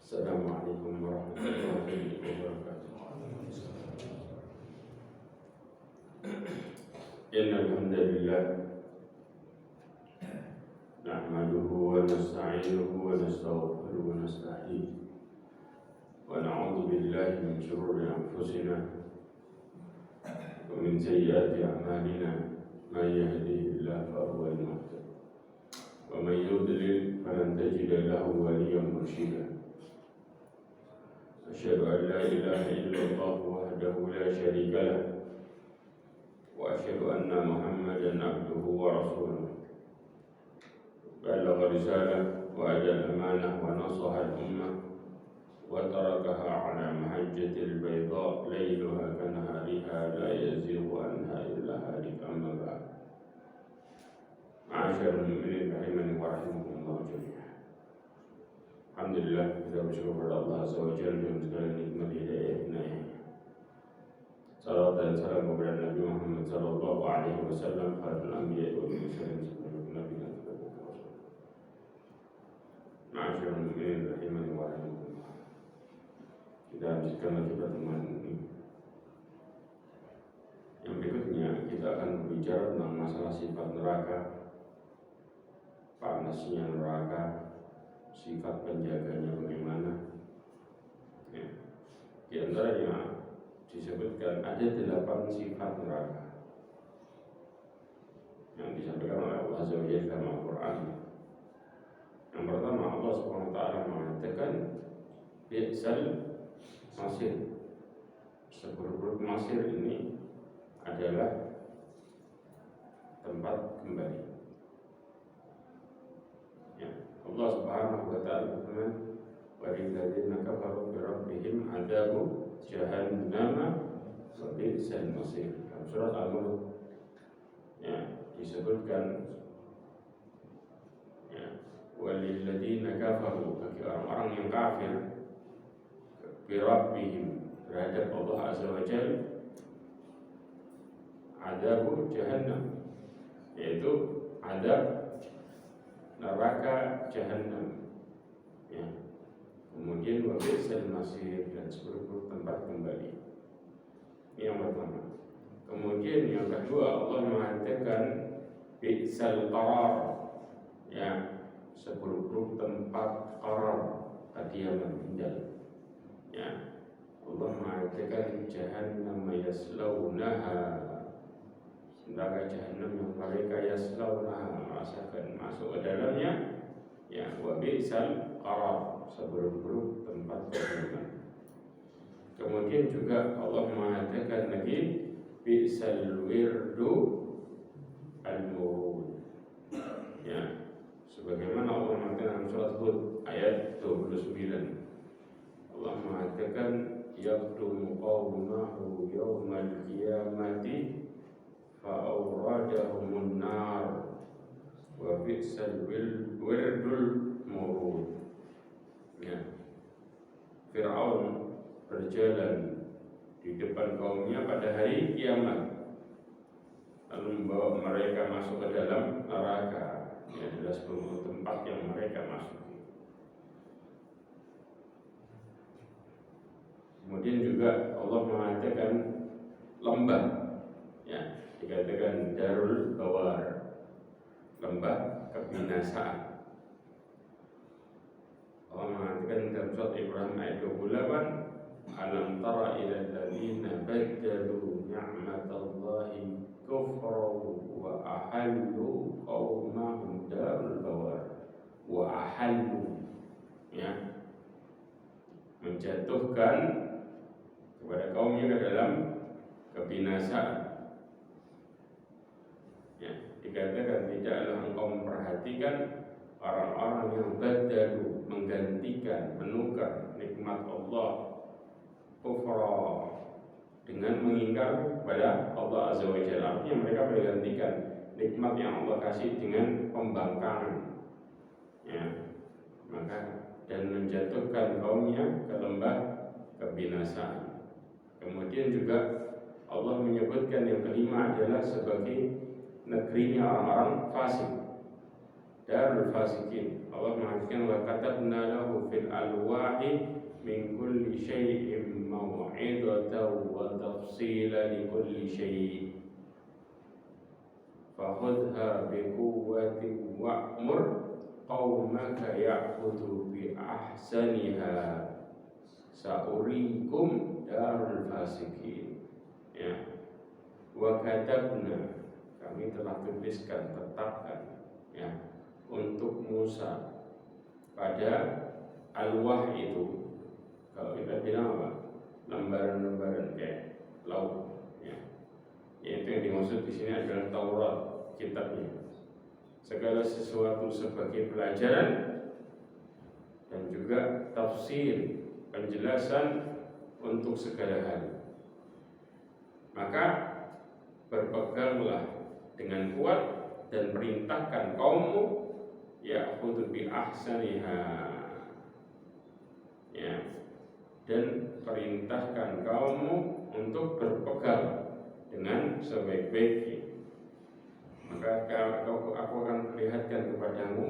Assalamualaikum warahmatullahi wabarakatuh. Innal hamdalillah nahmaduhu wa nasta'inuhu wa nastaghfiruhu wa nastahdiih wa na'udzu billahi min shururi anfusina wa min sayyiati a'malina man yahdihillahu fa huwal muhtadi wa man yudlil falan tajida lahu waliyyan mursyida. Asyhadu an la ilaha illallah wahdahu la syarika lah wa asyhadu anna Muhammadan abduhu wa rasuluh. Balagha risalah wa adda al-amanah wa nasaha al-ummah wa tarakaha ala mahajjatil bayda layluha kanahariha la yazighu anha illa halik. Amma ba'd. Ma'asyiral mu'minin rahimani wa rahimakumullah jami'an. Alhamdulillah, kita bersyukur kepada Allah Azza wa Jalla dengan segala nikmat hidayah-Nya. Salawat dan salam kepada Nabi Muhammad sallallahu alaihi wasallam, khairul anbiya wal mursalin, sebagai nabi dan sebagai rasul. Ma'asyiral mu'minin rahimani wa rahimakumullah. Kita lanjutkan lagi pertemuan ini. Yang berikutnya kita akan berbicara tentang masalah sifat neraka, panasnya neraka, sifat penjaganya bagaimana. Ya. Di antaranya disebutkan ada 8 sifat neraka yang disampaikan oleh Allah Azza wa Jalla dalam Al-Quran. Yang pertama, Allah Subhanahu wa taala mengatakan bi'sal masir. Seburuk-buruk masir ini adalah tempat kembali. Allah Subhanahu wa ta'ala berfirman, wa lilladzina kafaru bi rabbihim adzabu jahannam wa bi'sal masir. Dalam surat Al-Mulk disebutkan wa lilladzina kafaru, bagi orang-orang yang kafir, bi rabbihim, terhadap Allah Azza wa Jalla, adzabu jahannam, yaitu adab neraka jahannam. Kemudian wa bi'sal masir, dan seburuk-buruk tempat kembali. Ini yang pertama. Kemudian yang kedua, Allah mengatakan bi'sal qarar, seburuk-buruk tempat qarar, kediaman tinggal. Allah mengatakan jahannam yaslaunaha, neraka jahannam yang mereka yaslaunaha, merasakan masuk ke dalamnya. Wa bi'sal qarar, seburuk-buruk tempat kediaman. Kemudian juga Allah mengatakan lagi bi'sal wirdu al-murud. Sebagaimana Allah mengatakan dalam surat Hud ayat 29. Allah mengatakan yaqdumu qawmahu yawmal qiyamati fa'awradahumun nar wa bi'sal wirdul murud. Fir'aun berjalan di depan kaumnya pada hari kiamat, lalu membawa mereka masuk ke dalam neraka. Ini adalah sebuah tempat yang mereka masuki. Kemudian juga Allah mengatakan lembah, dikatakan darul bawar, lembah kebinasaan. Allah mengatakan dalam surat Ibrahim ayat 28, alam tara ilal ladzina baddalu ni'matallahi kufran wa ahallu qaumahum darul bawar. Wa ahallu, menjatuhkan kepada kaumnya ke dalam kebinasaan. Dikatakan tidaklah engkau memperhatikan orang-orang yang badalu, menggantikan, menukar nikmat Allah, kufra, dengan mengingkar kepada Allah Azza wa Jalla. Artinya mereka menggantikan nikmat yang Allah kasih dengan pembangkangan, maka dan menjatuhkan kaumnya ke lembah kebinasaan. Kemudian juga Allah menyebutkan yang kelima adalah sebagai negerinya orang-orang fasik, darul fasikin. Allah mengatakan wa katabna lahu fil alwahi min kulli syai'in maw'idatan wa tafsila li kulli syai'. Fakhudha biquwwatin wa'mur qaumaka ya'khudhu bi ahsaniha sa'urikum darul fasikin. Ya. Wa katabna, kami telah tuliskan, tetapkan, ya, untuk Musa pada alwah itu. Kalau kita bilang apa? Lembaran-lembaran kayak laut, ya. Yaitu yang dimaksud di sini adalah Taurat, kitabnya. Segala sesuatu sebagai pelajaran dan juga tafsir, penjelasan untuk segala hal. Maka berpeganglah dengan kuat dan perintahkan kaummu ya'khudhu bi ahsaniha, ya, dan perintahkan kaummu untuk berpegang dengan sebaik-baiknya. Maka aku akan perlihatkan kepadamu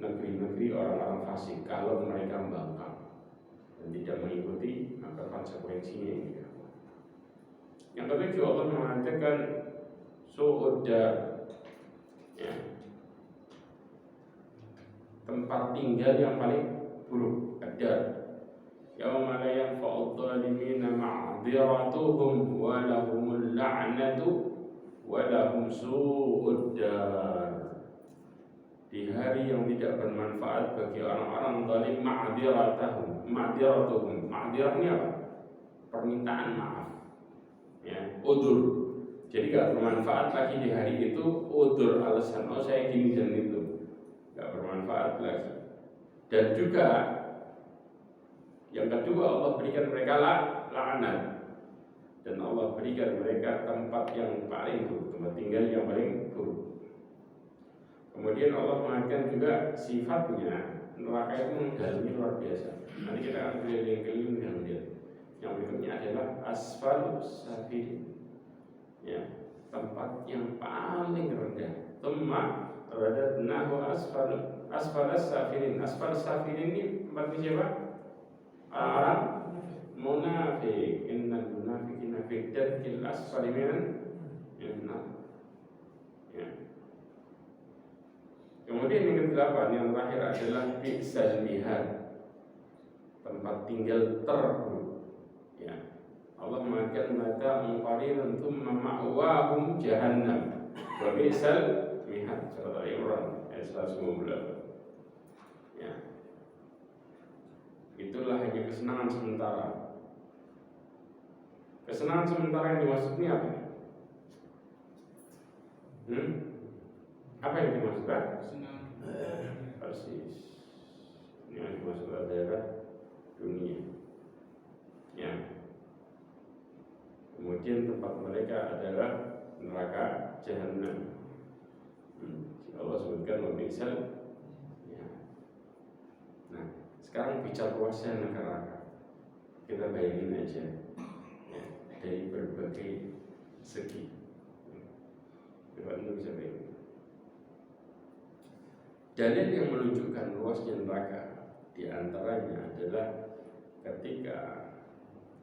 negeri-negeri orang-orang fasik kalau mereka membangkang dan tidak mengikuti, maka konsekuensinya ini. Yang ketujuh, Allah mengatakan su'uddar, ya, tempat tinggal yang paling buruk, adar. Yauma la yanfa'u adh-dhalimina ma'dziratuhum wa lahumul la'natu wa lahum su'uddar. Di hari yang tidak bermanfaat bagi orang-orang zalim, ma'dziratuhum. Ma'dzirah ini apa? Permintaan maaf, ya, udzur. Jadi gak bermanfaat lagi di hari itu, udzur, alasan, oh saya gini dan itu, gak bermanfaat lagi. Dan juga yang kedua, Allah berikan mereka laknat, dan Allah berikan mereka tempat yang paling buruk, tempat tinggal yang paling buruk. Kemudian Allah mengatakan juga sifatnya neraka itu mendalami luar biasa. Nanti kita akan keliling-keliling dengan dia. Yang berikutnya adalah asfal safilin, ya, tempat yang paling rendah. Tsumma radadnahu asfal safilin. Asfal safilin ini tempatnya siapa? Orang munafik. Innal munafiqina fi darkil asfali minan nar. Ya. Kemudian yang ke-8, yang terakhir adalah bi'sal mihad, tempat tinggal terburuk. Ya. Allah mengatakan mata qalilun tsumma ma'wahum jahannam wa bi'sal mihad. Surah Al-Imran ayat 198. Ya. Itulah hanya kesenangan sementara. Kesenangan sementara yang dimaksudnya apa? Apa yang dimaksudkan? Persis. Ini yang dimaksudkan adalah dunia. Ya. Kemudian tempat mereka adalah neraka jahanam. Allah sebutkan wabi'sal. Ya. Nah, sekarang bicara luasnya neraka. Kita bayangin aja, ya, dari berbagai segi. Coba anda bisa bayangin. Dalil yang menunjukkan luasnya neraka di antaranya adalah ketika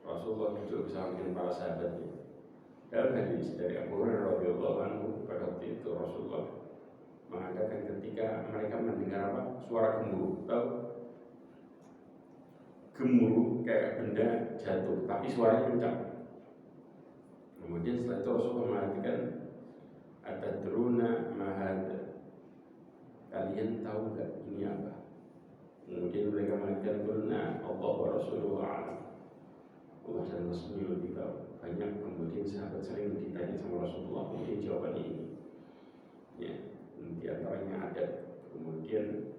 Rasulullah duduk bersama dengan para sahabatnya. Dalam hadis dari Abu Hurairah radhiyallahu anhu, pada waktu itu Rasulullah mengatakan ketika mereka mendengar apa? Suara gemuruh. Tahu? Gemuruh kayak benda jatuh, tapi suaranya kencang. Kemudian setelah itu Rasulullah mengatakan, atadruna ma hadza? Kalian tahu enggak ini apa? Kemudian mereka mengatakan, qulna Allah wa rasuluhu a'lam. Allah dan Rasulnya lebih tahu. Banyak kemudian sahabat sering ditanya sama Rasulullah, kemudian jawabannya ini. Ya, di antaranya ada. Kemudian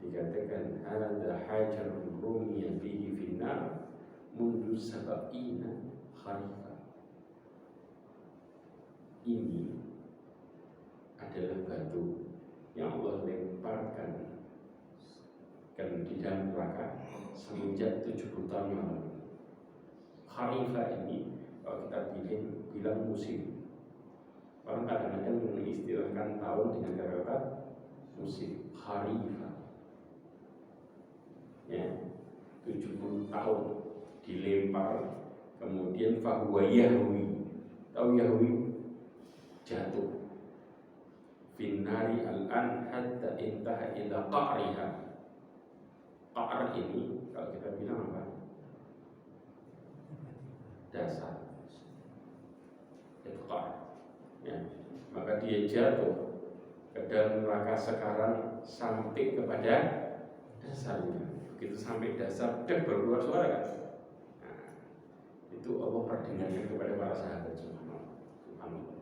dikatakan hadza hajarun rumiya bihi finnar mundu sab'ina kharifah. Ini adalah batu yang Allah lemparkan kan di dalam neraka semenjak 70 tahun yang lalu. Kharifah ini kalau kita bilang musim. Orang kadang-kadang mengistilahkan tahun dengan kata musim. Kharifah. 70 tahun dilempar, kemudian fahuwa yahwi, tahu yahwi, jatuh finnari al-an hatta intaha ila qa'riha. Qa'r ini kalau kita bilang apa? Dasar. Itu qa'r. Ya. Maka dia jatuh ke dalam neraka sekarang sampai kepada dasarnya. Begitu sampai dasar, baru keluar suara kan? Nah, itu Allah perdengarkan kepada para sahabat subhanallah.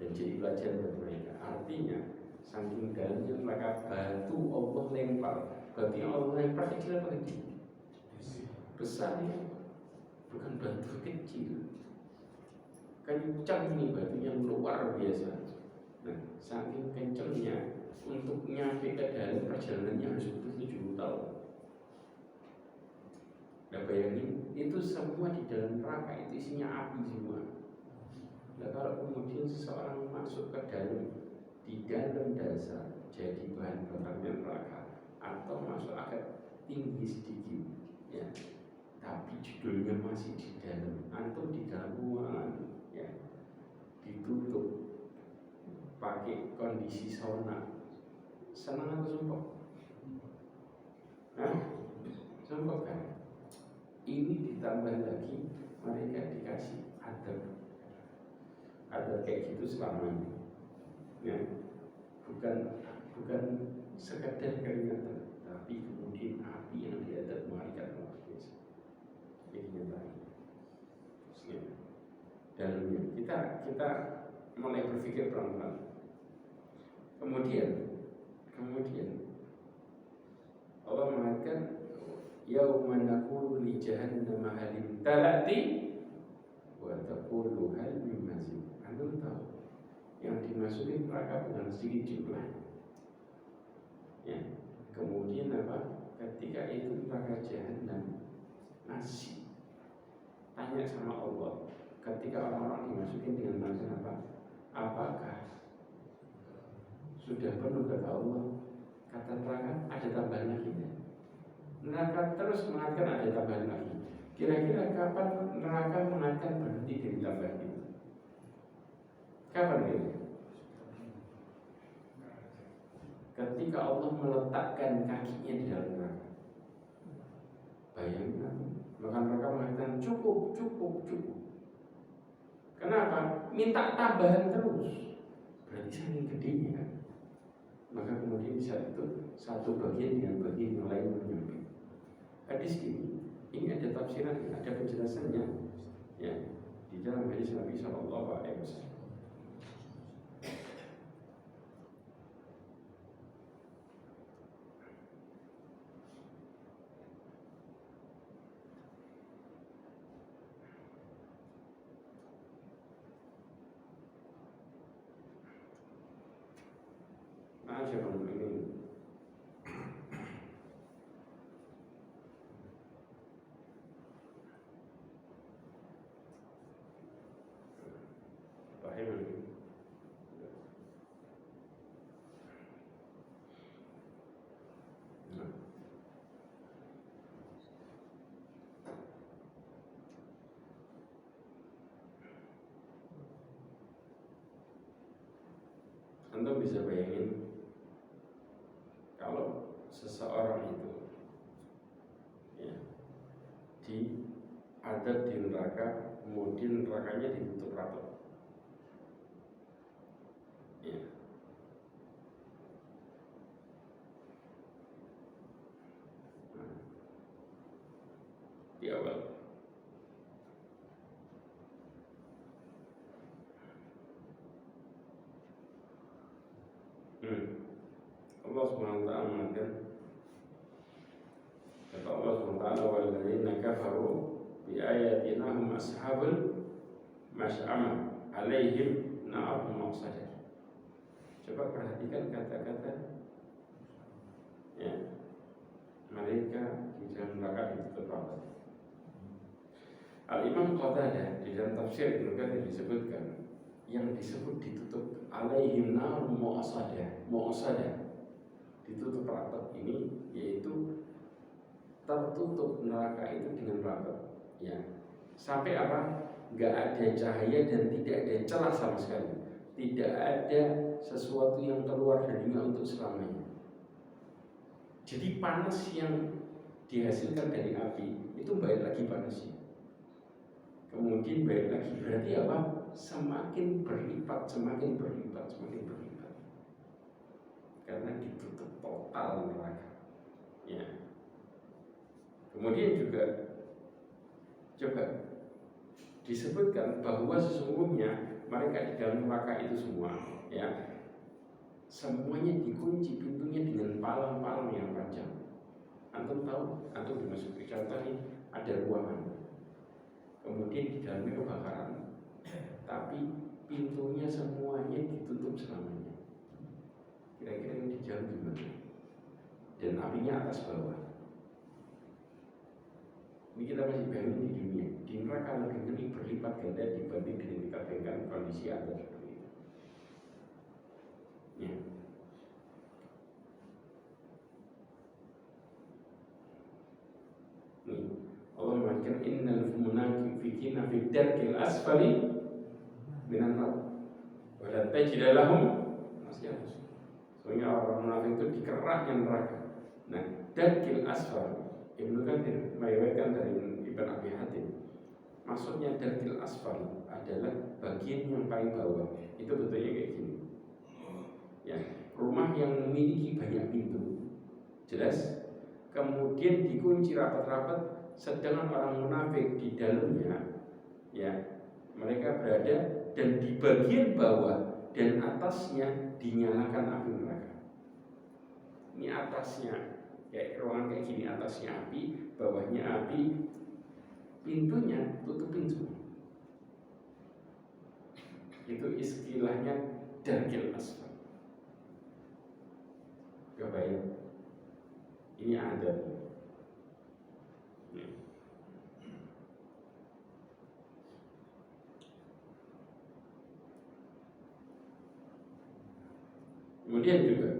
Dan jadi pelajaran bagi mereka. Artinya saking dalamnya neraka, batu Allah lempar. Batu yang Allah lempar kecil apa gede? Besar ya, bukan batu kecil. Kencang nih batunya, luar biasa. Nah, saking kencangnya untuk nyampe ke dalam perjalanannya harus butuh 70 tahun. Nah bayangin, itu semua di dalam neraka itu isinya api semua. Nah kalau kemudian seseorang masuk ke dalam, di dalam dasar jadi bahan bakarnya neraka, atau masuk agak tinggi sedikit, ya, tapi judulnya masih di dalam, antum di dalam ruangan, ya, ditutup pakai kondisi sauna, senang atau sumpah? Hah? Sumpah kan? Ini ditambah lagi mereka dikasih adab kayak gitu selamanya, ya, bukan sekedar keringatan, tapi kemudian api yang diadab malaikat luar biasa. Jadi nyatanya, dalamnya kita mulai berpikir pelan-pelan. Kemudian Allah mengatakan, yauma naqulu li jahannam hal imtala'ti wa taqulu hal min mazid. Antum tahu yang dimasukin neraka bukan sedikit jumlahnya, ya. Kemudian apa? Ketika itu neraka jahanam masih tanya sama Allah, ketika orang-orang dimasukin dengan maksud apa? Apakah sudah penuh, kata Allah? Kata neraka, ada tambahan lagi ya? Neraka terus mengatakan ada tambahan lagi. Kira-kira kapan neraka mengatakan berhenti dari tambahan itu? Kapan ini? Ketika Allah meletakkan kakinya di dalam neraka. Bayangkan, maka mereka mengatakan cukup. Kenapa? Minta tambahan terus. Berarti saking gedenya kan? Maka kemudian di saat itu satu bagian dengan bagian yang lain menyempit. Hadis ini ada tafsiran, ada penjelasannya, ya, di dalam hadis Nabi Sallallahu Alaihi Wasallam. Masyaallah ini. Anda bisa bayangin kalau seseorang itu, ya, diadab di neraka, kemudian nerakanya ditutup rapat, ya. Nah, di awal Allah Subhanahu wa ta'ala mengatakan, kata Allah Subhanahu wa ta'ala, walladzina kafaru bi ayatina hum ashabul mas'amah alaihim na'arun muqsadah. Coba perhatikan kata-kata, ya, mereka di dalam neraka ditutup rapat. Al-Imam Qatadah di dalam tafsir Ibnu Katsir disebutkan, yang disebut ditutup alaihim na'arun muqsadah, ditutup rapat ini yaitu tertutup menutup neraka itu dengan rapat, ya. Sampai apa? Nggak ada cahaya dan tidak ada celah sama sekali. Tidak ada sesuatu yang keluar darinya untuk selamanya. Jadi panas yang dihasilkan dari api itu balik lagi panasnya. Kemudian balik lagi, berarti apa? Semakin berlipat, semakin berlipat, semakin berlipat. Karena ditutup total neraka. Ya. Kemudian juga coba disebutkan bahwa sesungguhnya mereka di dalam neraka itu semua, ya, semuanya dikunci pintunya dengan palang-palang yang panjang. Antum tahu, antum dimasuki, contoh nih, ada ruangan, kemudian di dalamnya kebakaran, tapi pintunya semuanya ditutup selamanya. Kira-kira ini dijawab gimana? Dan apinya atas bawah. Ini kita masih bayangin di dunia. Di neraka lebih ngeri berlipat ganda dibanding dengan kita bayangkan kondisi atas seperti itu. Ya. Nih, Allah mengatakan innal munafiqina fi darkil asfali minan nar. Wa la tajid lahum nasira. Soalnya orang munafik itu di keraknya neraka. Nah, darkil asfal Ibnu Katsir meriwayatkan dari Ibnu Abi Hatim. Maksudnya darkil asfal adalah bagian yang paling bawah. Itu bentuknya kayak gini. Ya, rumah yang memiliki banyak pintu. Jelas? Kemudian dikunci rapat-rapat, sedangkan orang munafik di dalamnya, ya, mereka berada dan di bagian bawah dan atasnya dinyalakan api neraka. Ini atasnya kayak ruangan kayak gini, atasnya api, bawahnya api, pintunya tutupin semua. Itu istilahnya darkil asfal. Kebayang? Ini ada. Kemudian juga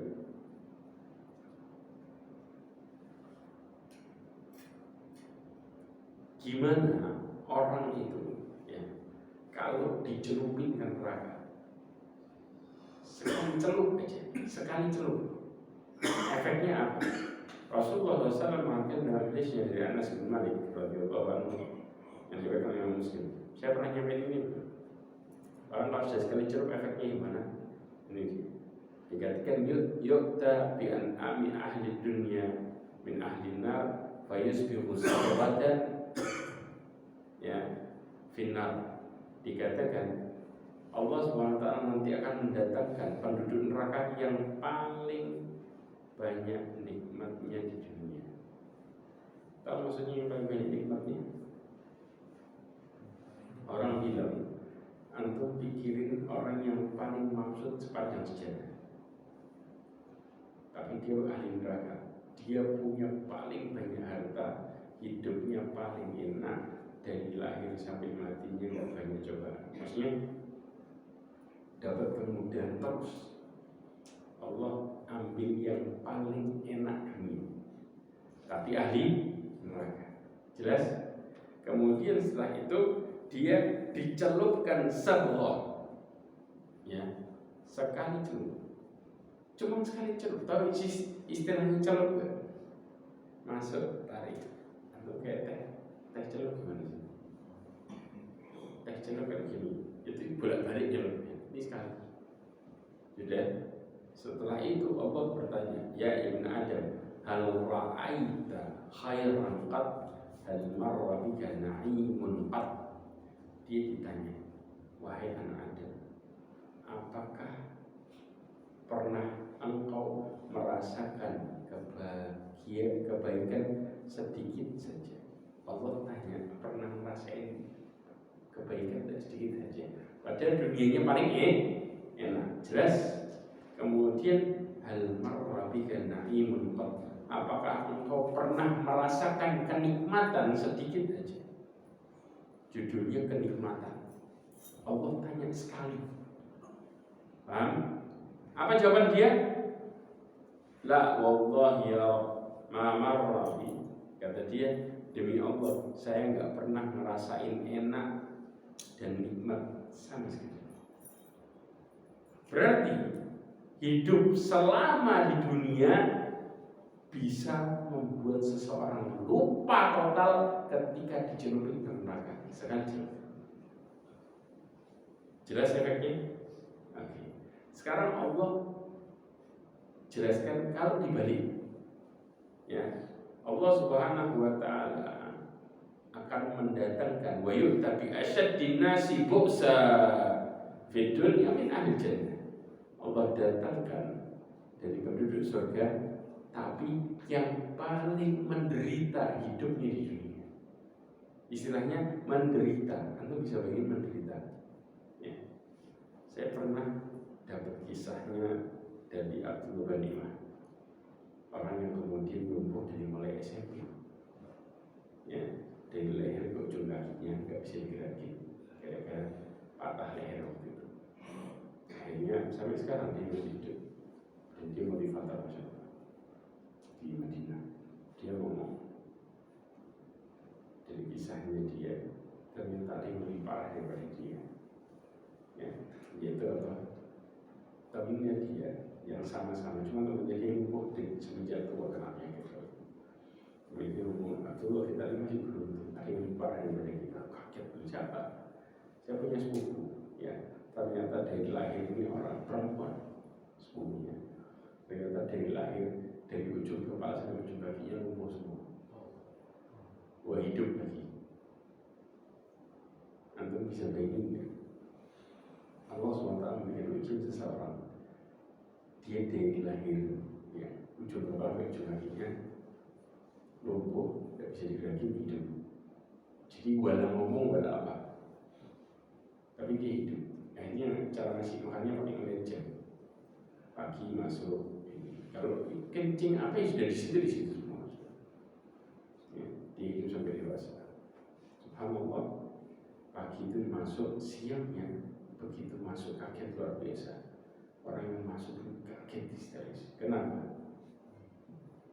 gimana orang itu, ya, kalau dicelupin ke neraka, sekali celup aja, sekali celup, efeknya apa? Rasulullah SAW mengatakan dalam hadisnya dari Anas bin Malik radhiyallahu anhu yang diriwayatkan oleh Imam Muslim. Saya pernah nyampein ini. Orang kalau sudah sekali celup efeknya gimana? Ini dikatakan yukta bi an'ami ahli dunya min ahli nar fayusbihu sawatan, ya, final. Dikatakan Allah SWT nanti akan mendatangkan penduduk neraka yang paling banyak nikmatnya di dunia. Tahu maksudnya yang paling banyak nikmatnya? Orang bilang, antum pikirin orang yang paling maksud sepanjang sejarah, tapi dia ahli neraka. Dia punya paling banyak harta, hidupnya paling enak dari lahir sampai matinya nggak banyak cobaan. Maksudnya dapat kemudahan terus. Allah ambil yang paling enak dunia, tapi ahli neraka. Jelas? Kemudian setelah itu dia dicelupkan sabghah, ya, sekali celup, cuma sekali celup. Tahu istilahnya celup gak? Masuk, tarik, atau kayak teh celup gimana sih? Teh celup kayak gini, itu bolak-balik celupnya. Ini sekali. Sudah. Setelah itu Allah bertanya, ya Ibn Adam, hal ra'aita khairan qad, hal marra bika na'imun qad. Dia ditanya, wahai anak Adam, apakah pernah engkau merasakan kebaikan sedikit saja? Allah tanya, pernah merasain kebaikan sedikit saja? Padahal dunianya paling enak. Jelas? Kemudian hal marra bika na'imun qad, apakah engkau pernah merasakan kenikmatan sedikit saja? Judulnya kenikmatan. Allah tanya sekali. Paham? Apa jawaban dia? La wallahi ya ma marra bi. Kata dia, dia, demi Allah saya nggak pernah ngerasain enak dan nikmat sama sekali. Berarti hidup selama di dunia bisa membuat seseorang lupa total ketika dicelupin ke neraka. Sengaja. Jelas efeknya? Oke. Sekarang Allah jelaskan kalau dibalik. Ya, Allah Subhanahu wa taala akan mendatangkan wa yu'tabi asyaddin nasi bu'sa fid dunya min ahli jannah. Allah datangkan dari penduduk surga tapi yang paling menderita hidupnya di dunia. Istilahnya menderita. Anda bisa bayangin menderita. Ya. Saya pernah dapat kisahnya dari Abdul Ghanimah, orang yang kemudian lumpuh dari mulai SMP. Ya, dari leher ke ujung kakinya nggak bisa digerakin, gara-gara patah leher waktu itu. Akhirnya sampai sekarang dia masih hidup dan dia motivator masyarakat di Madinah. Dia ngomong dari kisahnya dia, ternyata ada yang lebih parah daripada dia. Ya, yaitu apa? Temennya dia yang sama-sama, cuma temennya dia lumpuh semenjak tua kenapa gitu. Kemudian ngomong, Abdullah kita ini masih beruntung, ada yang lebih parah daripada kita. Kaget, siapa? Saya punya sepupu, ya. Ternyata dari lahir ini orang perempuan, sepupunya. Ternyata dari lahir, dari ujung kepala sampai ujung kakinya lumpuh semua. Wah, hidup lagi. Antum bisa bayangin ya? Allah SWT memberikan ujian seseorang, dia dari lahir, ya, ujung kepala sampai ujung kakinya lumpuh, tidak bisa digerakin, hidup. Jadi wala ngomong wala apa, tapi dia hidup. Akhirnya cara ngasih makannya pakai ngeliat jam. Pagi masuk, kalau kencing apa ya sudah di situ semua. Ya, dia hidup sampai dewasa. Subhanallah, pagi itu masuk, siangnya begitu masuk kaget luar biasa. Orang yang masuk kaget histeris. Kenapa?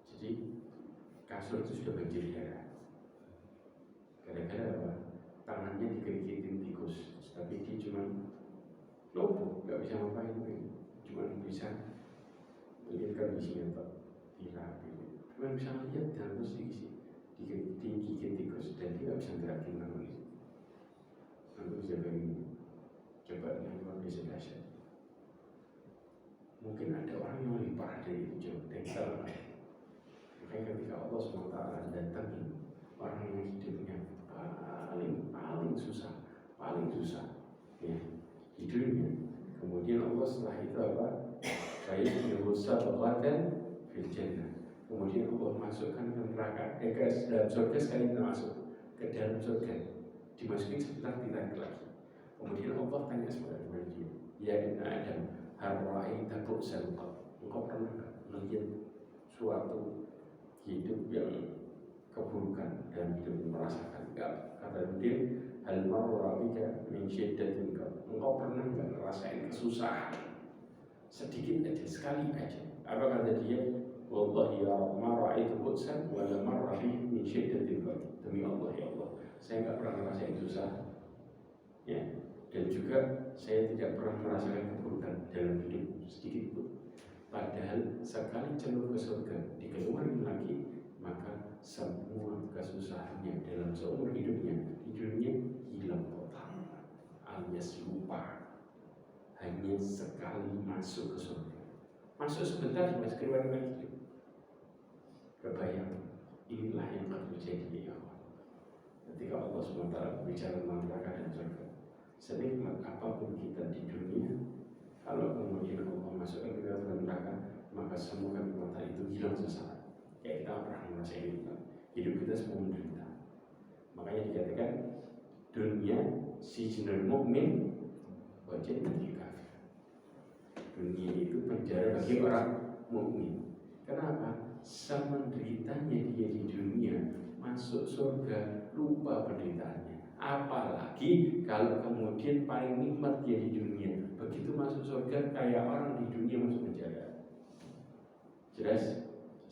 Jadi kasur itu sudah banjir darah. Gara-gara apa? Tangannya digigit tikus, tapi dia cuma lumpuh, nggak bisa ngapain, cuma bisa melihat kondisinya tak dirapi. Cuma bisa melihat dan terus digigit tikus dan dia nggak bisa gerakin tangan. Nanti bisa bayangin, coba yang luar biasa dahsyat. Mungkin ada orang yang lebih parah dari itu jauh dari salah. Makanya ketika Allah SWT datang orang yang hidupnya paling susah, ya, hidupnya. Kemudian Allah setelah itu apa? Saya berusaha bahkan fil jannah. Kemudian Allah masukkan ke neraka, ke dalam surga sekali masuk ke dalam surga, dimasukin sebentar ditarik lagi. Kemudian Allah tanya kepada dia, ya Ibn Adam, hal ra'aita bu'san qat? Engkau pernah melihat suatu hidup yang keburukan dan hidup merasakan? Enggak. Kata dia, hal marra bika min syiddatin qat? Engkau pernah enggak ngerasain kesusahan sedikit aja, sekali aja? Apa kata dia? Wallahi ya Rabb, ma ra'aitu bu'san wa la marra bi min syiddatin qat. Demi Allah ya Allah, saya enggak pernah ngerasain susah. Ya, dan juga saya tidak pernah merasakan keburukan dalam hidup sedikit pun. Padahal sekali cenderung ke surga, dikeluarin lagi, maka semua kesusahannya dalam seumur hidupnya di dunia hilang total, alias lupa. Hanya sekali masuk ke surga, masuk sebentar dimasukin lagi. Kebayang, inilah yang akan terjadi ya Allah. Ketika Allah SWT bicara tentang neraka dan surga, senikmat apapun kita di dunia, kalau kemudian Allah masukkan kita ke neraka, maka semua kenikmatan itu hilang sesaat. Ya, kita pernah merasakan itu. Hidup kita semua menderita. Makanya dikatakan dunia sijnul mukmin wa jannatul kafir. Dunia itu penjara bagi orang mukmin. Kenapa? Semenderitanya dia di dunia, masuk surga lupa penderitaannya. Apalagi kalau kemudian paling nikmat dia di dunia, begitu masuk surga kayak orang di dunia masuk penjara. Jelas?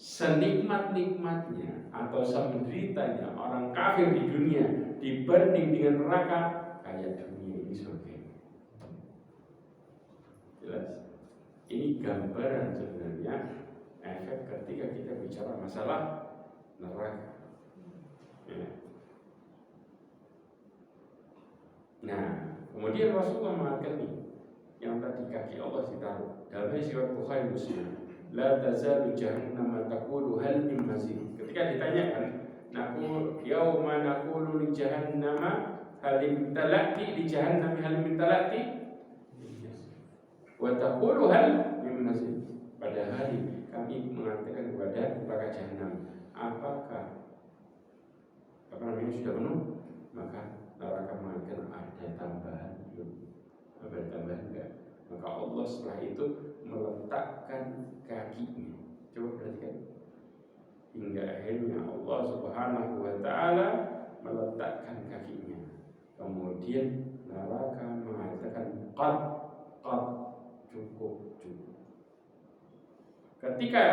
senikmat-nikmatnya atau semenderitanya orang kafir di dunia dibanding dengan neraka, kayak dunia ini surga. Jelas? Ini gambaran sebenarnya efek ketika kita bicara masalah neraka. Ya. Nah, kemudian Rasulullah mengatakan nih, yang tadi kaki Allah ditaruh dalam hadis riwayat Bukhari Muslim, la tazalu jahannam taqulu hal min mazid. Ketika ditanyakan, naqul yauma naqulu li jahannam hal min talati, li jahannam hal min talati, wa taqulu hal min mazid. Pada hari kami mengatakan kepada neraka jahanam, apakah sudah penuh? Maka neraka mengatakan ada tambahan belum? Ada tambahan enggak? Maka Allah setelah itu meletakkan kakinya. Coba perhatikan. Hingga akhirnya Allah Subhanahu wa taala meletakkan kakinya. Kemudian neraka mengatakan qad cukup. Ketika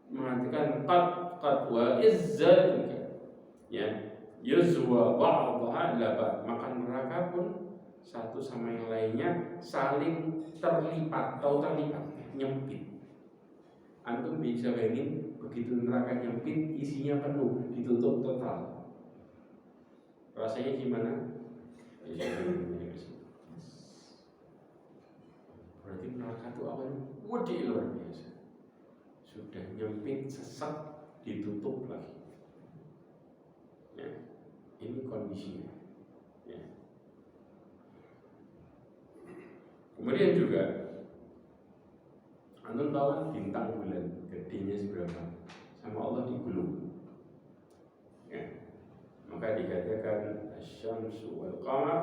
mengatakan qad wa izzatuka, ya, yuzwa ba'daha ila ba'd, maka neraka pun satu sama yang lainnya saling terlipat, nyempit. Antum bisa bayangin begitu neraka nyempit, isinya penuh, ditutup total. Rasanya gimana? Berarti neraka itu awalnya gede luar biasa. Sudah nyempit, sesak, ditutup lagi. Ya, ini kondisinya. Ya. Kemudian juga antum tahu kan bintang bulan gedenya seberapa? Sama Allah digulung. Ya. Maka dikatakan asy-syamsu wal qamar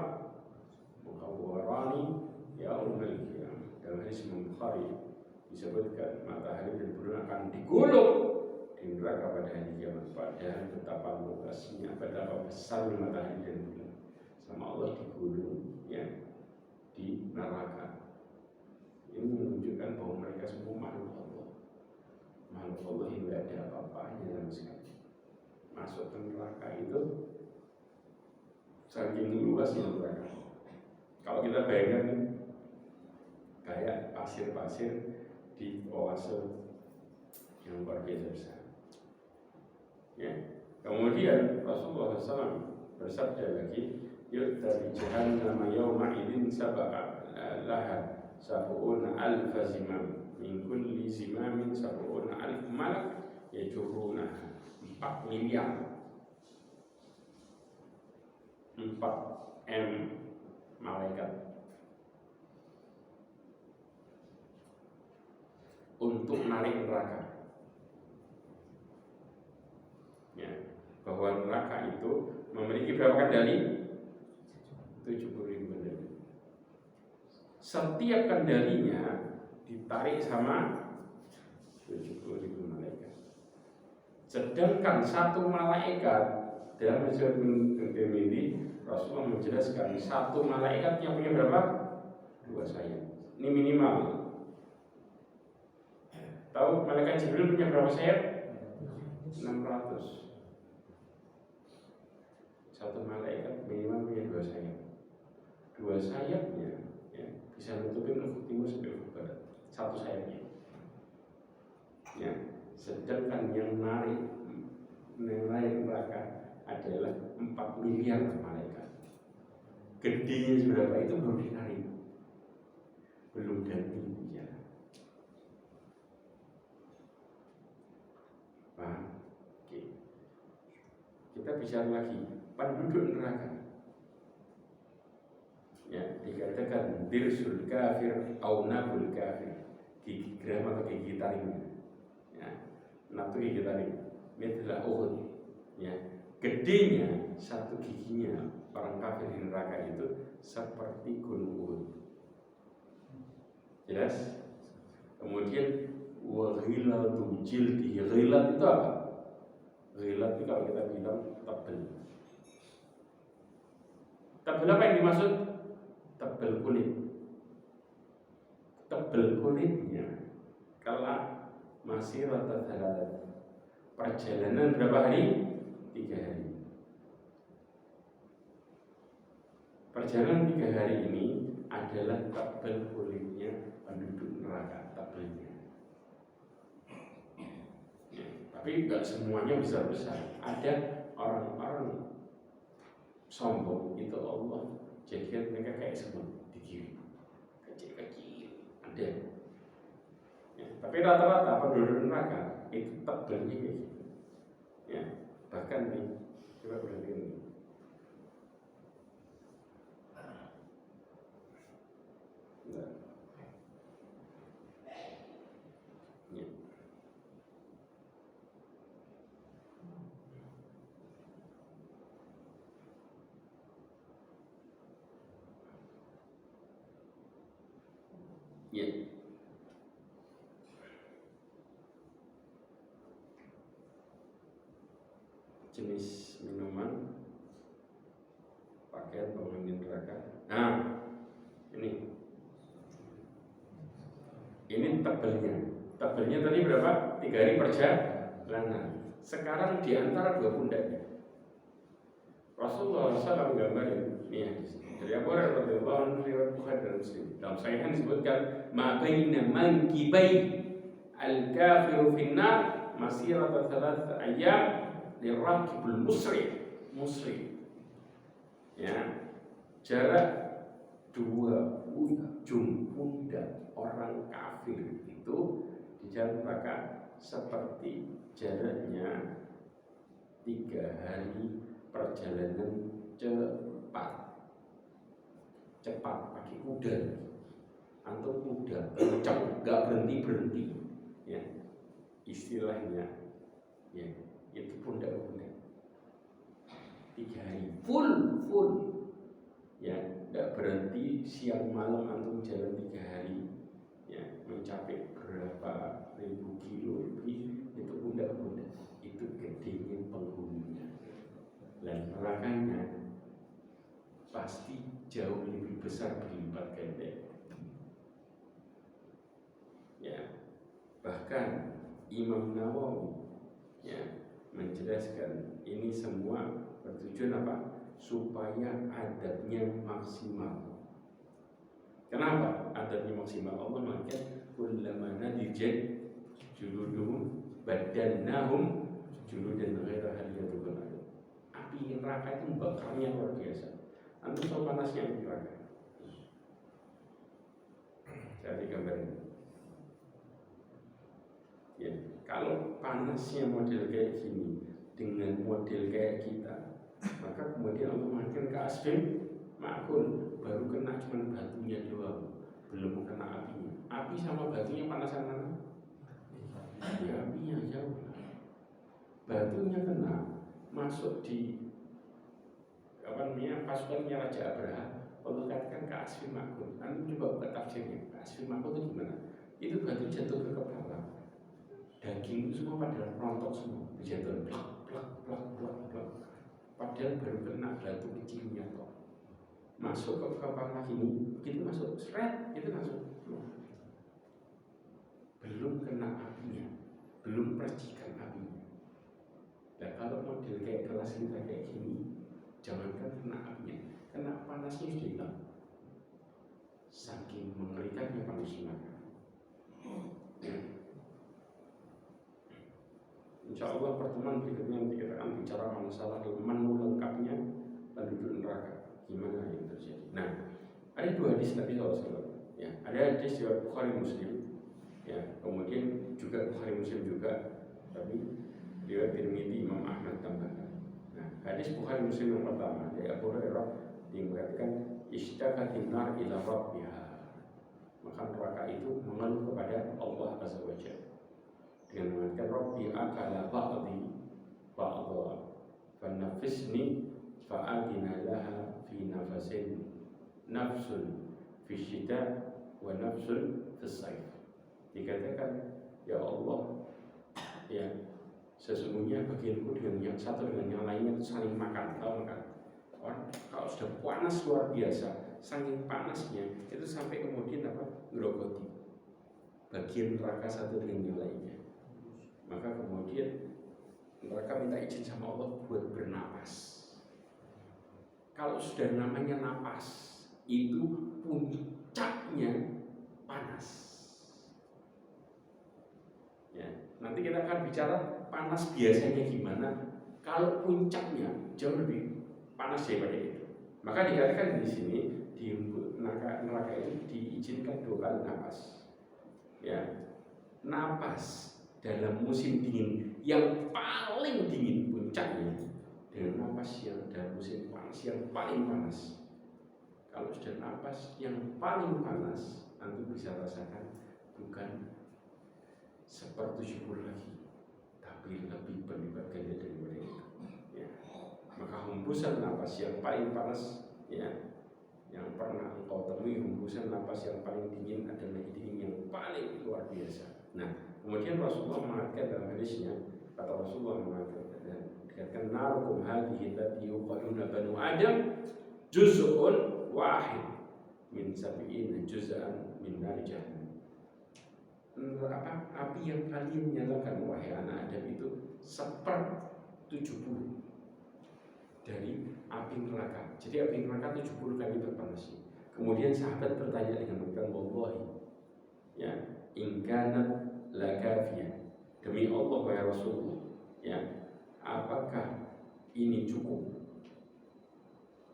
mukawwarani yaumil qiyamah. Dalam hadis Bukhari disebutkan matahari dan bulan akan digulung di neraka pada hari kiamat. Padahal betapa luasnya, betapa besarnya matahari dan bulan, sama Allah digulung, ya, di neraka. Ini menunjukkan bahwa mereka semua makhluk Allah. Makhluk Allah yang tidak ada apa-apanya sama sekali. Masuk ke neraka itu saking luasnya neraka. Kalau kita bayangkan kayak pasir-pasir di oase yang luar biasa besar. Ya. Kemudian Rasulullah SAW bersabda lagi, yu'ta jahannam yawma idzin sab'a laha sab'una alf zimam min kulli zimamin sab'una alf malak yajuruna 4 miliar 4M malaikat untuk narik neraka. Ya, bahwa neraka itu memiliki berapa kendali? 70.000 kendali. Setiap kendalinya ditarik sama 70.000 malaikat. Sedangkan satu malaikat, dalam hadis Tirmidzi Rasulullah menjelaskan satu malaikat yang punya berapa? 2 sayap. Ini minimal. Tahu malaikat Jibril punya berapa sayap? 600. Satu malaikat minimal punya 2 sayap. 2 sayapnya, ya, bisa nutupin ufuk timur sampai ufuk barat. Satu sayapnya. Ya, sedangkan yang narik neraka adalah 4 miliar malaikat. Gedenya seberapa itu belum ditarik, belum ganti ya. Paham? Oke. Kita bicara lagi penduduk neraka. Ya, dikatakan dirsul kafir au nabul kafir, gigi geram atau gigi taringnya. Ya, nab itu gigi taring. Ini adalah Uhud. Ya, gedenya satu giginya orang kafir di neraka itu seperti gunung Uhud. Jelas? Kemudian waghilatu jildi. Ghilat itu apa? Ghilat itu kalau kita bilang tebel. Tebel apa yang dimaksud? Tebel kulit. Tebel kulitnya kalau masirata thalath, perjalanan berapa hari? 3 hari. Perjalanan 3 hari ini adalah tabel kulitnya penduduk neraka, tabelnya. Ya, tapi nggak semuanya besar-besar. Ada orang-orang sombong itu Allah jadikan mereka kayak semut dikirim, kecil-kecil. Ada. Ya, tapi rata-rata penduduk neraka itu tabelnya kayak gitu. Ya, bahkan nih, coba perhatiin nih. Ya. Ya. Jenis minuman, pakaian penghuni neraka. Nah, ini tabelnya. Tabelnya tadi berapa? 3 hari perjalanan. Sekarang di antara 2 pundaknya. Rasulullah SAW gambarin, nih dari Abu Hurairah radhiyallahu anhu riwayat Bukhari dan Muslim. Dalam sahihan disebutkan, ma baina mankibai al-kafiru finnar masirata 3 ayyam lirrakibul musri. Ya, jarak 2 ujung pundak orang kafir itu di jalan neraka seperti jaraknya 3 hari perjalanan cepat pakai kuda, atau kuda kencang nggak berhenti ya, istilahnya ya, itu pundak 3 hari full ya, nggak berhenti siang malam antum jalan 3 hari ya, mencapai berapa ribu kilo lebih, itu pundak itu gedenya penghuninya. Dan nerakanya pasti jauh lebih besar, berlipat ganda. Ya, bahkan Imam Nawawi ya menjelaskan ini semua bertujuan apa? Supaya adabnya maksimal. Kenapa adabnya maksimal? Allah mengatakan kullama nadijat juluduhum badannahum juludan ghairaha liyadzuqul. Api neraka itu bakarnya luar biasa. Antum tahu panasnya api neraka? Saya gambarin. Ya, kalau panasnya model kayak gini dengan model kayak kita, maka kemudian Allah mengatakan ke asfin makul, baru kena cuma batunya doang, belum kena apinya. Api sama batunya panasan mana? Ya, apinya jauh. Batunya kena masuk di pasukannya Raja Abraha. Allah katakan ke asfin makul. Nanti coba buka tafsirnya. Ke asfin makul itu gimana? Itu batu jatuh ke kepala, daging itu semua pada rontok semua, dijatuh plak. Padahal baru kena batu kecilnya toh. Masuk ke kepala ini, begitu masuk, seret, itu masuk. Belum kena apinya, belum percikan apinya. Nah kalau model kayak kelas kita kayak gini, jangankan kena apinya, kena panasnya sudah hilang. Saking mengerikannya panas neraka. Ya. Insya Allah pertemuan berikutnya nanti kita akan bicara masalah menu lengkapnya penduduk neraka, gimana yang terjadi. Nah, ada 2 hadis Nabi SAW. Ya, ada hadis riwayat Bukhari Muslim. Ya, kemudian juga Bukhari Muslim juga, tapi riwayat Tirmidzi, Imam Ahmad tambahkan. Nah, hadis Bukhari Muslim yang pertama dari Abu Hurairah dikatakan ishtaqatin nar ila rabbiha. Maka neraka itu mengeluh kepada Allah Azza wa Jalla dengan mengatakan Rabbi akala ba'di ba'dha fanafisni fa'adina laha fi nafasin nafsun fi syita wa nafsun fi saif. Dikatakan, ya Allah, ya sesungguhnya bagianku dengan yang satu dengan yang lainnya itu saling makan, tahu makan. Orang kalau sudah panas luar biasa, saking panasnya itu sampai kemudian apa? Ngerogoti bagian neraka satu dengan yang lainnya. maka kemudian mereka minta izin sama Allah buat bernapas. Kalau sudah namanya napas, itu puncaknya panas. Ya, nanti kita akan bicara panas biasanya gimana. Kalau puncaknya jauh lebih panas daripada itu. Maka dikatakan di sini di neraka itu diizinkan 2 kali napas. Ya, napas dalam musim dingin yang paling dingin puncaknya, dengan napas yang dalam musim panas yang paling panas. Kalau sudah napas yang paling panas, nanti bisa rasakan bukan 1/70 lagi, tapi lebih berlipat ganda daripada itu. Ya. Maka hembusan napas yang paling panas, ya, yang pernah engkau temui, hembusan napas yang paling dingin adalah dingin yang paling luar biasa. Nah, kemudian Rasulullah mengatakan dalam hadisnya, kata Rasulullah mengatakan, dikatakan narukum hadhihi allati yuqaduna banu Adam juz'un wahid min sab'ina juz'an min nar jahannam. Api yang kalian nyalakan wahai anak Adam itu 1/70 dari api neraka. Jadi api neraka 70 kali lipat panasnya. Kemudian sahabat bertanya dengan mengatakan, wallahi, ya, in kanat la kafiyah, demi Allah wahai Rasulullah, ya, apakah ini cukup?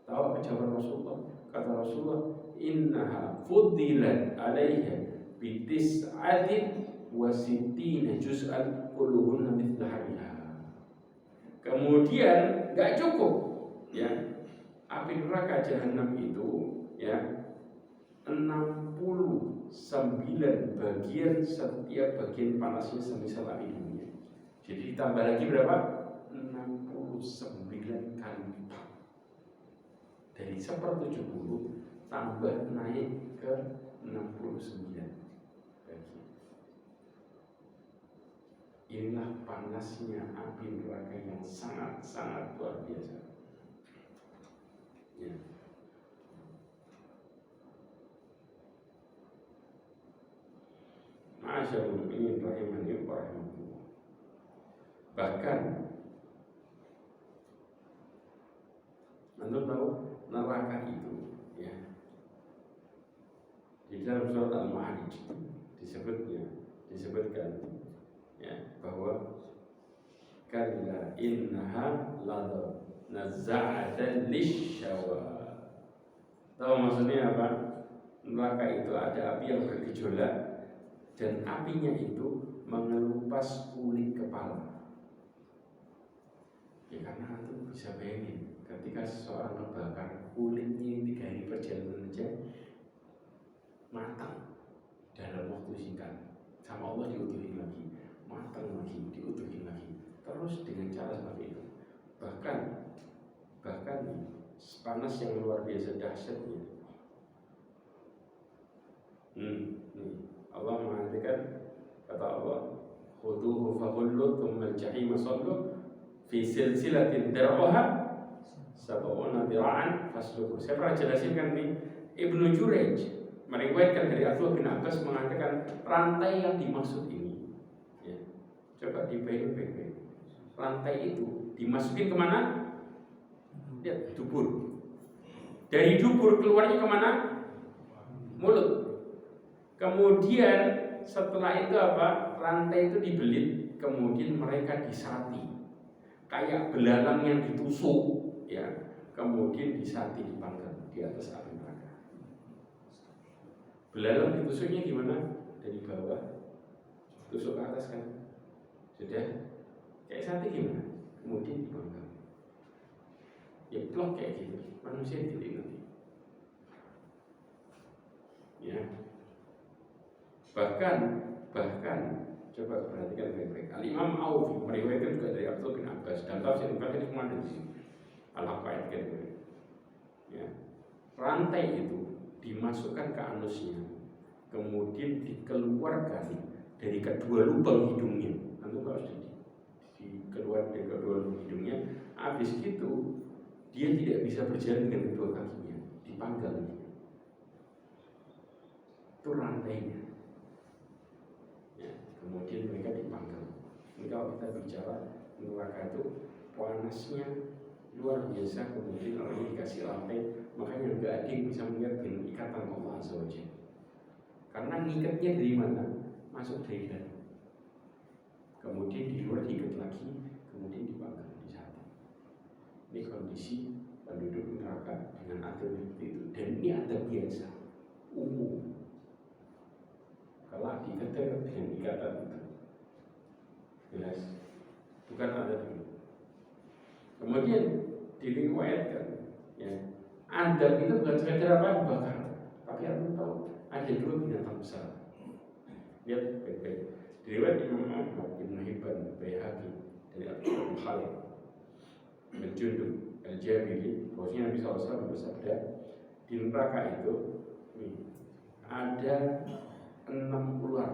Tahu apa jawaban Rasulullah? Kata Rasulullah, innaha fuddilat alaiha bitis'atin wa sittina juz'an kulluhunna mithla hariha. Kemudian gak cukup, ya, api neraka jahanam itu, ya, 69 bagian, setiap bagian panasnya semisal api dunia. Jadi ditambah lagi berapa? 69 kali lipat. Dari 1/70 tambah naik ke 69 bagian. Inilah panasnya api neraka yang sangat-sangat luar biasa. Ya. Ma'asyarul mu'minin rahimani wa rahimakumullah. Bahkan Anda tahu neraka itu, ya, di dalam surat Al-Ma'arij disebutkan, ya, bahwa kalla innaha ladha nazza'atan lisyawa. Tahu maksudnya apa? Neraka itu ada api yang bergejolak dan apinya itu mengelupas kulit kepala. Ya, karena itu bisa bayangin ketika seseorang terbakar, kulitnya 3 hari perjalanan aja matang dalam waktu singkat, sama Allah diutuhin lagi, matang lagi, diutuhin lagi, terus dengan cara seperti itu. Bahkan panas yang luar biasa dahsyatnya. Allah mengatakan, kata Allah, khuduhu faghullu thumma al-jahima sallu fi silsilatin dar'uha sab'una dira'an fasluku. Saya pernah jelasin kan nih, Ibnu Jurayj meriwayatkan dari Abdullah bin Abbas mengatakan rantai yang dimaksud ini, ya, coba dibayangin baik-baik. Rantai itu dimasukin kemana? Ya, dubur. Dari dubur keluarnya kemana? Mulut. Kemudian setelah itu apa? Rantai itu dibelit, kemudian mereka disati, kayak belalang yang ditusuk, ya, kemudian disati, dipanggang di atas api neraka. Belalang ditusuknya gimana? Dari bawah, tusuk ke atas kan? Sudah kayak sate gimana? Kemudian dipanggang. Ya plok kayak gitu. Manusia titik nanti. Ya. Bahkan coba perhatikan baik-baik. Al-Imam Aufi meriwayatkan juga dari Abdullah bin Abbas dan tafsir bahkan itu mana di sini. Al-Haqaiq gitu. Ya. Rantai itu dimasukkan ke anusnya, kemudian dikeluarkan dari kedua lubang hidungnya. Nanti kalau dikeluarkan dari kedua lubang hidungnya, habis itu dia tidak bisa berjalan dengan kedua kakinya, dipanggang. Itu rantainya. Ya, kemudian mereka dipanggang. Mereka neraka itu panasnya luar biasa, kemudian orangnya dikasih rantai, makanya nggak ada yang bisa melihat dengan ikatan Allah Azza wa Jalla. Karena ngikatnya dari mana? Masuk dari dalam, kemudian di luar diikat lagi, kemudian dipanggang di sana. Ini kondisi penduduk neraka dengan adab itu, dan ini adab biasa, umum. Kalau diikat dengan ikatan itu, jelas, bukan adab itu. Kemudian diriwayatkan, ya, adab itu bukan sekedar apa dibakar, tapi aku tahu ada 2 binatang besar. Lihat baik-baik. Diriwayat Imam Ahmad, Ibnu Hibban, Baihaqi dari Abu Khalid bin Jundub Al-Jabiri, bahwasanya Nabi SAW bersabda, di neraka itu ada 6 ular,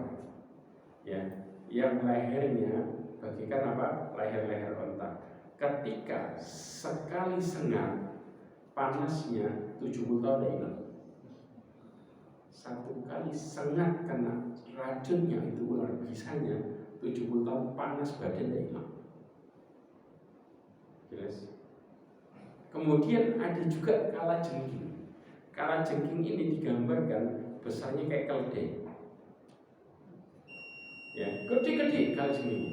ya, yang lehernya bagikan apa? Leher-leher onta. Ketika sekali sengat, panasnya 70 tahun tidak hilang. Satu kali sengat kena racunnya itu ular bisanya 70 tahun panas badan tidak hilang. Jelas. Kemudian ada juga kalajengking. Kalajengking ini digambarkan besarnya kayak keledai. Ya, gede-gede kalajengking.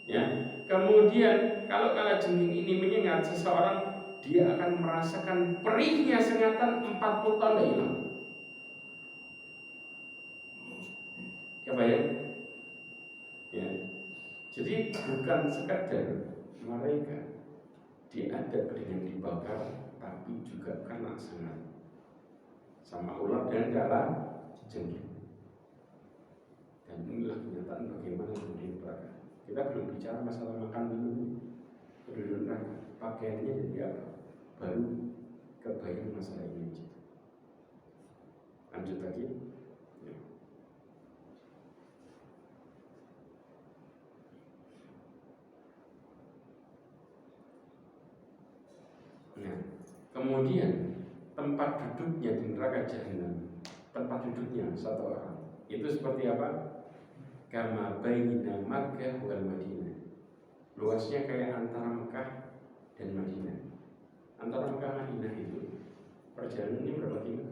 Ya. Kemudian kalau kalajengking ini menyengat seseorang, dia akan merasakan perihnya sengatan 40 tahun tidak hilang. Kebayang? Ya. Jadi bukan sekadar mereka diadab dengan dibakar, tapi juga kena sengat sama ular dan kalajengking. Dan inilah kenyataan bagaimana kemudian neraka. Kita belum bicara masalah makan minum, penduduk neraka, pakaiannya jadi apa, baru kebayang masalah ini aja. Lanjut lagi. Nah, kemudian tempat duduknya di neraka jahanam, tempat duduknya satu orang itu seperti apa? Kama baina Makkah wal Madinah. Luasnya kayak antara Mekah dan Madinah. Antara Mekah dan Madinah itu perjalanannya berapa kilo?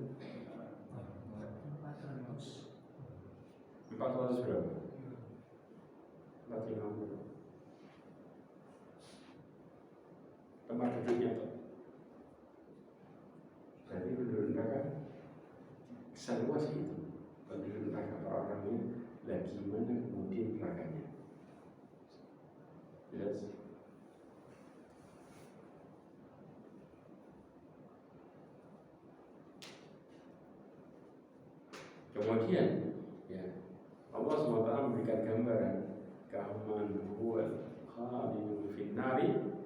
400 berapa? 450. Tempat duduknya tuh. Berarti penduduk neraka seluas itu. Penduduk neraka orang-orangnya lagi mana kemudian nerakanya. Jelas. Kemudian ya, Allah SWT memberikan gambaran kaman huwal khalidun finnari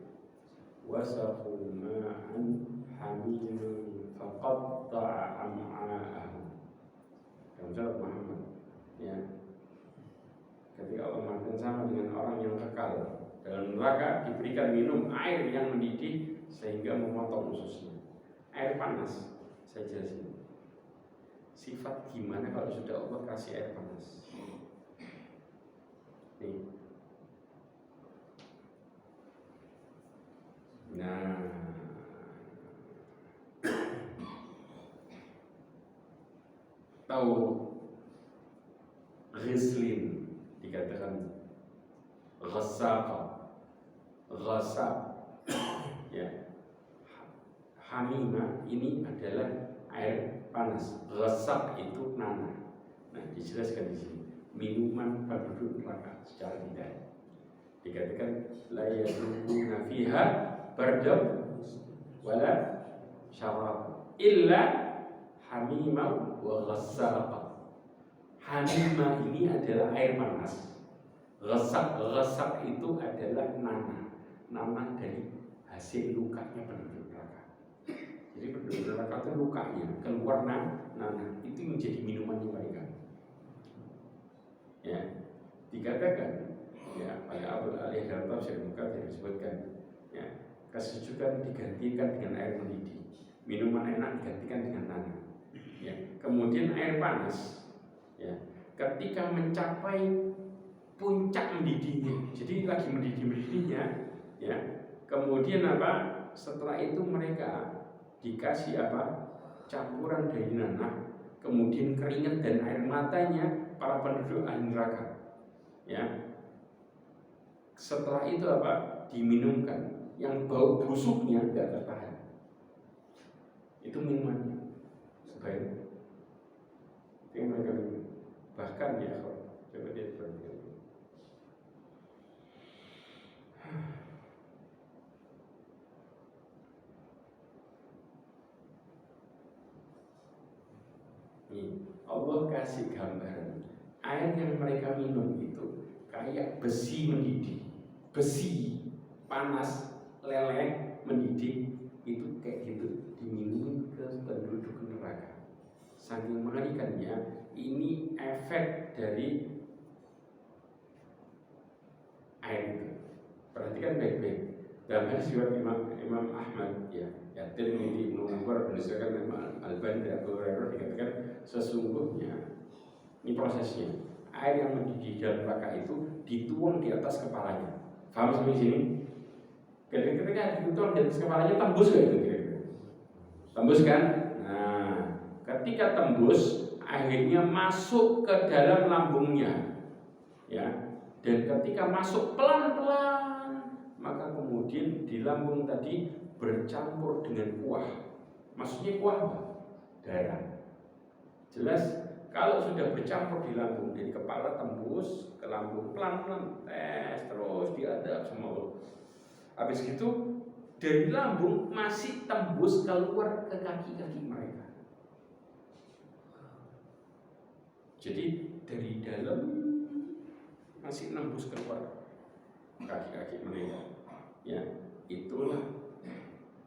wasaqu ma'an hamimun faqatta'a am'a'ahum. Dalam surat Muhammad, ya, ketika Allah mengatakan sama dengan orang yang kekal dalam neraka, diberikan minum air yang mendidih sehingga memotong ususnya. Air panas, saya jelasin. Sifat gimana kalau sudah Allah kasih air panas? Nih. Nah, tahu ghislin dikatakan ghassaqa, ghassa, ya, hamima ini adalah air panas, ghassak itu nanah. Nah, dijelaskan di sini minuman penduduk neraka secara detail. Dikatakan la yadukuna fiha bardam wala syarab illa hamima wa ghassaqa. Hamima ini adalah air panas. Ghassak itu adalah nanah dari hasil lukanya penduduk neraka. Jadi penduduk neraka itu lukanya keluar nanah, itu menjadi minumannya mereka. Ya, dikatakan ya oleh Abdul Alih dalam tafsir Mukatsir disebutkan, ya, kesejukan digantikan dengan air mendidih, minuman enak digantikan dengan nanah. Ya, kemudian air panas, ya, ketika mencapai puncak mendidihnya, jadi lagi mendidihnya, Ya. Kemudian apa? Setelah itu mereka dikasih apa? Campuran dari nanah, kemudian keringat dan air matanya para penduduk ahli neraka. Ya. Setelah itu apa? Diminumkan, yang bau busuknya tidak tertahan. Itu minumannya. Sebaik itu yang mereka minum. Bahkan ya, coba dia perhatikan. Allah kasih gambaran air yang mereka minum itu kayak besi mendidih, besi panas leleh mendidih, itu kayak gitu diminum ke penduduk neraka. Saking mengerikannya, ini efek dari air itu. Perhatikan baik-baik. Dalam hadis riwayat Imam Ahmad ya Tirmidzi, Ibnu Umar, berdasarkan Imam Al-Albani dari Abu Hurairah dikatakan sesungguhnya ini prosesnya, air yang mendidih dalam neraka itu dituang di atas kepalanya. Paham sampai sini? Ketika dituang di atas kepalanya tembus gak itu kira-kira? Tembus kan? Nah, ketika tembus akhirnya masuk ke dalam lambungnya, ya. Dan ketika masuk pelan-pelan, maka kemudian di lambung tadi bercampur dengan kuah. Maksudnya kuah apa? Darah. Jelas kalau sudah bercampur di lambung, dari kepala tembus ke lambung pelan-pelan, tes terus diadap semua. Habis itu dari lambung masih tembus keluar ke kaki-kaki mereka. Jadi dari dalam masih nembus keluar kaki-kaki mereka. Ya, itulah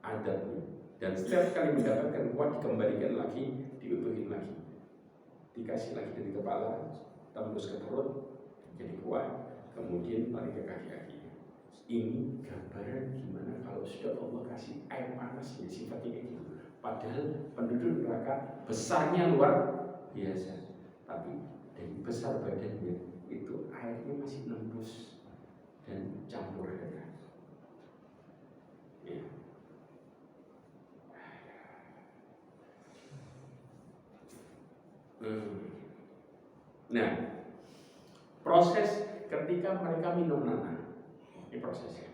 adabnya. Dan setiap kali mendapatkan kuah dikembalikan lagi, diutuhin lagi, dikasih lagi dari kepala, tembus ke perut, jadi kuah, kemudian balik ke kaki-kaki. Ini gambaran gimana kalau sudah Allah kasih air panas ya sifatnya kayak gitu. Padahal penduduk neraka besarnya luar biasa, tapi dari besar badannya itu airnya masih nembus dan campur darah. Ya. Nah, proses ketika mereka minum nanah, ini prosesnya.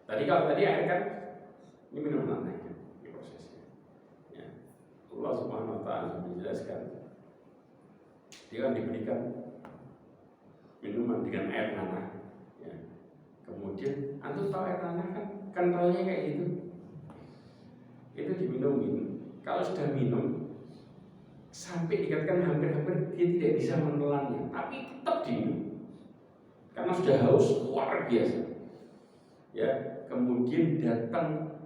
Kalau tadi air kan, ini minum nanah, ini prosesnya. Ya. Allah Subhanahu Wa Taala menjelaskan, dia akan diberikan minuman dengan air nanah. Ya. Kemudian, antum tahu air nanah kan kentalnya kayak gitu. Itu diminumin. Kalau sudah minum, sampai dikatakan hampir-hampir dia tidak bisa menelannya, tapi tetap diminum karena sudah haus luar biasa. Ya, kemudian datang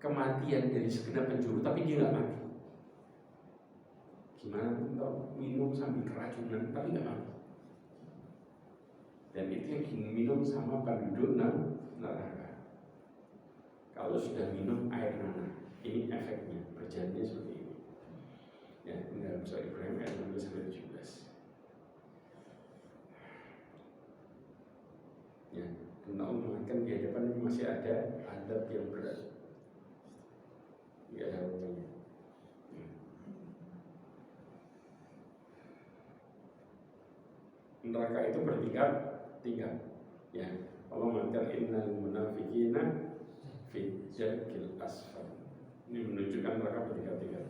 kematian dari segenap penjuru, tapi dia nggak mati. Gimana kalau minum sambil keracunan, tapi nggak mati? Dan itu yang diminum sama penduduk neraka. Kalau sudah minum air nanah, ini efeknya berjalannya seperti ini. Ya, ini dalam surah Ibrahim ayat 16-17. Ya, dan Allah mengatakan di hadapan masih ada adab yang berat. Tidak ada hubungannya. Neraka itu bertingkat. Ya, Allah mengatakan innal munafiqina fi darkil asfal. Ini menunjukkan neraka bertingkat-tingkat.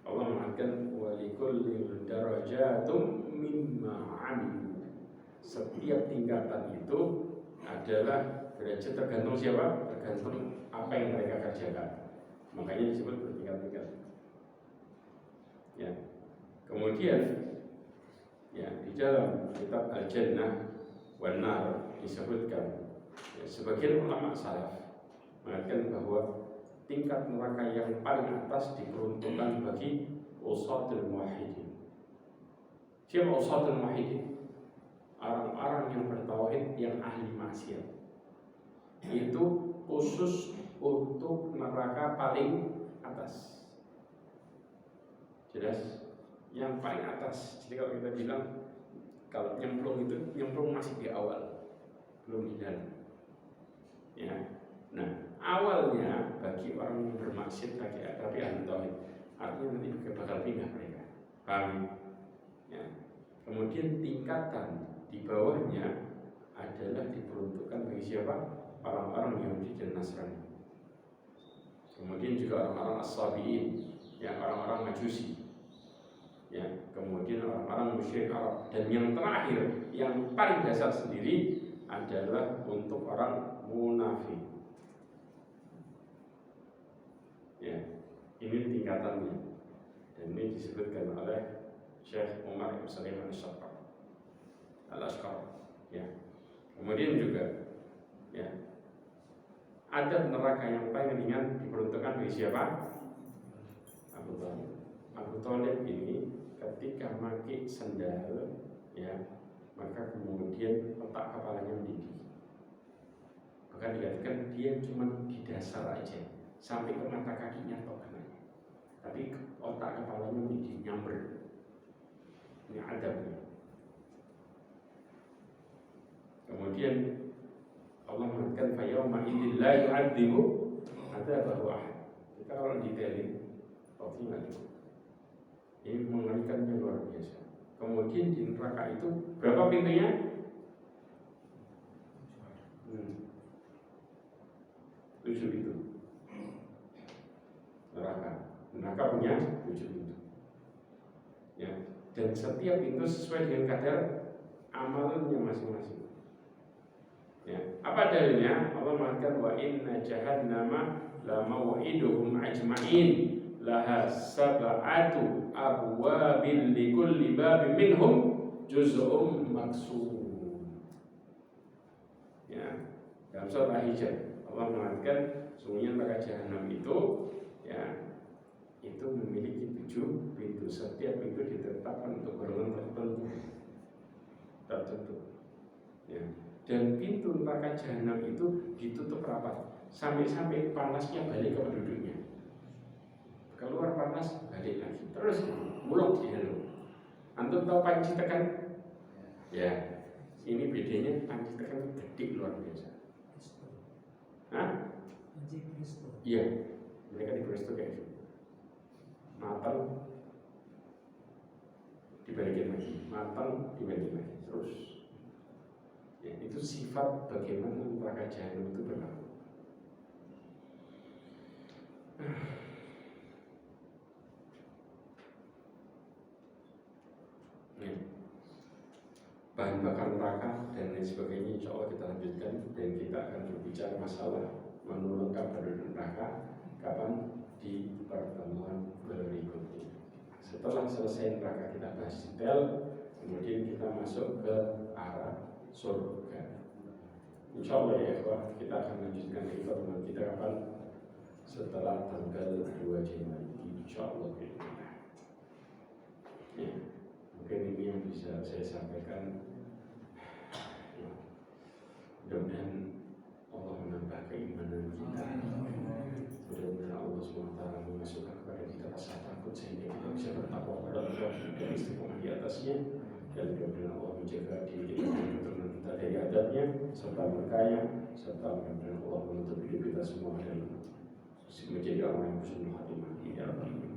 Allah mengatakan walikulli darajatum mimma 'amilu. Setiap tingkatan itu adalah derajat tergantung siapa? Tergantung apa yang mereka kerjakan. Makanya disebut bertingkat-tingkat. Ya. Kemudian ya di dalam kitab Al-Jannah wan Nar disebutkan ya, sebagian ulama salaf mengatakan bahwa tingkat neraka yang paling atas diperuntukkan bagi usatul muwahhidin. Siapa usatul muwahhidin? Orang-orang yang bertauhid yang ahli maksiat. Itu khusus untuk neraka paling atas. Jelas? Yang paling atas. Jadi kalau kita bilang kalau nyemplung itu nyemplung masih di awal, belum di dalam. awalnya bagi orang yang bermaksiat tapi ahli tauhid, artinya nanti bakal pindah mereka. Paham? Ya. Kemudian tingkatan di bawahnya adalah diperuntukkan bagi siapa? Orang-orang Yahudi dan Nasrani. Kemudian juga orang-orang as-sabiin, ya, orang-orang majusi. Ya, kemudian orang-orang musyrik Arab, dan yang terakhir yang paling dasar sendiri adalah untuk orang munafik. Ya, ini tingkatannya, dan ini disebutkan oleh Syekh Umar Ibn Salim Al-Ashqar. Ya, kemudian juga, ya, ada neraka yang paling ringan diperuntukkan bagi siapa? Abu Thalib. Abu Thalib ini ketika maki sendal, ya, maka kemudian otak kepalanya mendidih. Bahkan dikatakan dia cuma di dasar aja, sampai ke mata kakinya tok kenanya. Tapi otak kepalanya mendidih, nyamber. Ini adabnya. Kemudian Allah mengatakan fayauma idzil la yu'adzibu adzabahu ahad. Kita kalau detailin, waktu nggak cukup. Ini mengerikannya luar biasa. Kemudian di neraka itu berapa pintunya? 7 pintu. Neraka punya 7 pintu. Ya, dan setiap pintu sesuai dengan kadar amalannya masing-masing. Ya, apa dalilnya? Allah mengatakan wa inna jahannama la maw'iduhum ajma'in. Laha sab'atu abwabin likulli babin minhum juz'um maksum. Ya, dalam surah Al-Hijr Allah mengatakan sungguhnya neraka jahanam itu, ya, itu memiliki 7 pintu. Setiap pintu ditetapkan untuk golongan tertentu. Ya. Dan pintu neraka jahanam itu ditutup rapat sampai panasnya balik ke penduduknya. Keluar panas, balik lagi, terus muluk di dalam. Antum tahu panci tekan? Ya, ini bedanya panci tekan gede luar biasa. Hah? Panci Kristo. Iya, mereka di Kristo kayak gitu. Matang, dibalikin lagi, matang, dibalikin lagi, terus. Ya, itu sifat bagaimana neraka jahanam itu berlaku. Ya. Bahan bakar neraka dan lain sebagainya insya Allah kita lanjutkan, dan kita akan berbicara masalah menurunkan penduduk neraka kapan di pertemuan berikutnya. Setelah selesai neraka kita bahas detail, kemudian kita masuk ke arah surga. Insya Allah ya ikhwah, kita akan lanjutkan lagi pertemuan kita kapan? Setelah tanggal 2 Januari insya Allah. Ya, mungkin ini yang bisa saya sampaikan. Mudah-mudahan Allah menambah keimanan kita. Mudah-mudahan Allah SWT memasukkan kepada kita rasa takut sehingga kita bisa bertakwa kepada Allah dan istiqomah di atasnya. Dan mudah-mudahan Allah menjaga diri kita dan keturunan kita dari adabnya serta berkaya, serta mudah-mudahan Allah menutup hidup kita semua dan menjadi orang yang husnul khatimah. Ya Rabbal Alamin.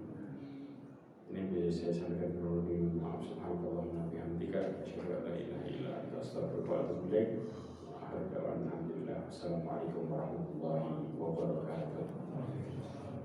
Ini bisa saya sampaikan kurang lebih. Maaf, subhanallah wa bihamdika, asyhadu an la ilaha illa anta, astaghfiruka wa atubu ilaik. Alhamdulillah. Assalamualaikum warahmatullahi wabarakatuh.